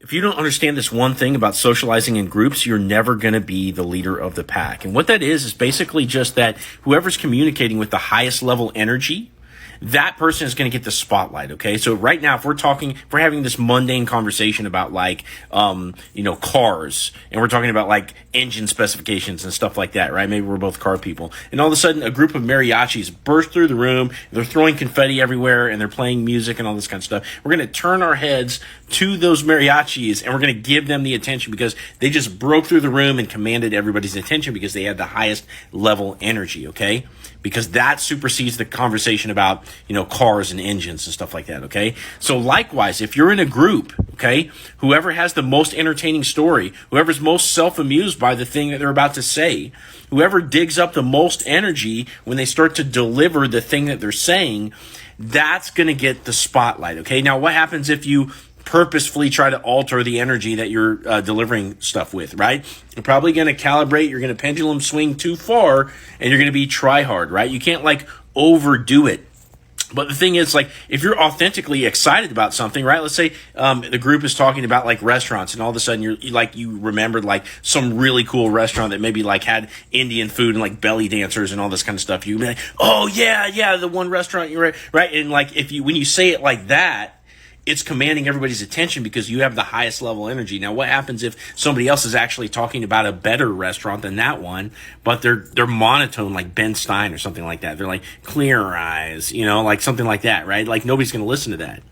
If you don't understand this one thing about socializing in groups, you're never going to be the leader of the pack. And what that is basically just that whoever's communicating with the highest level energy, that person is going to get the spotlight. Okay. So right now, if we're having this mundane conversation about cars, and we're talking about like engine specifications and stuff like that, right? Maybe we're both car people. And all of a sudden a group of mariachis burst through the room. They're throwing confetti everywhere and they're playing music and all this kind of stuff. We're going to turn our heads to those mariachis and we're going to give them the attention because they just broke through the room and commanded everybody's attention because they had the highest level energy. Okay. Because that supersedes the conversation about, cars and engines and stuff like that, okay? So likewise, if you're in a group, okay, whoever has the most entertaining story, whoever's most self-amused by the thing that they're about to say, whoever digs up the most energy when they start to deliver the thing that they're saying, that's going to get the spotlight, okay? Now, what happens if you purposefully try to alter the energy that you're delivering stuff with, right? You're probably going to calibrate, you're going to pendulum swing too far, and you're going to be try hard, right? You can't overdo it. But the thing is, if you're authentically excited about something, right? Let's say the group is talking about restaurants, and all of a sudden you remembered some really cool restaurant that maybe had Indian food and belly dancers and all this kind of stuff. You'd be like, oh yeah, the one restaurant you're right. And when you say it like that, it's commanding everybody's attention because you have the highest level energy. Now, what happens if somebody else is actually talking about a better restaurant than that one, but they're monotone like Ben Stein or something like that? They're like clear eyes, something like that, right? Nobody's going to listen to that.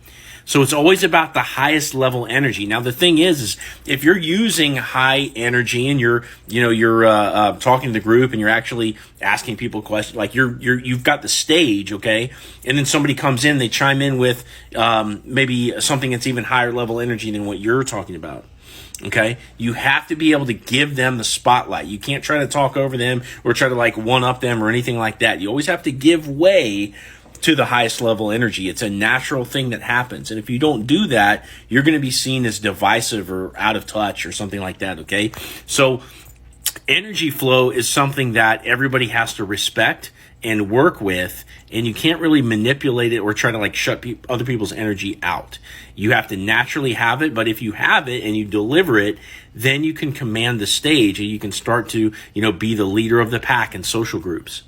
So it's always about the highest level energy. Now, the thing is if you're using high energy and you're talking to the group and you're actually asking people questions, you've got the stage, okay? And then somebody comes in, they chime in with maybe something that's even higher level energy than what you're talking about. Okay, you have to be able to give them the spotlight. You can't try to talk over them or try to one up them or anything like that. You always have to give way to the highest level energy. It's a natural thing that happens. And if you don't do that, you're going to be seen as divisive or out of touch or something like that. Okay. So energy flow is something that everybody has to respect and work with, and you can't really manipulate it or try to shut other people's energy out. You have to naturally have it, but if you have it and you deliver it, then you can command the stage and you can start to, be the leader of the pack in social groups.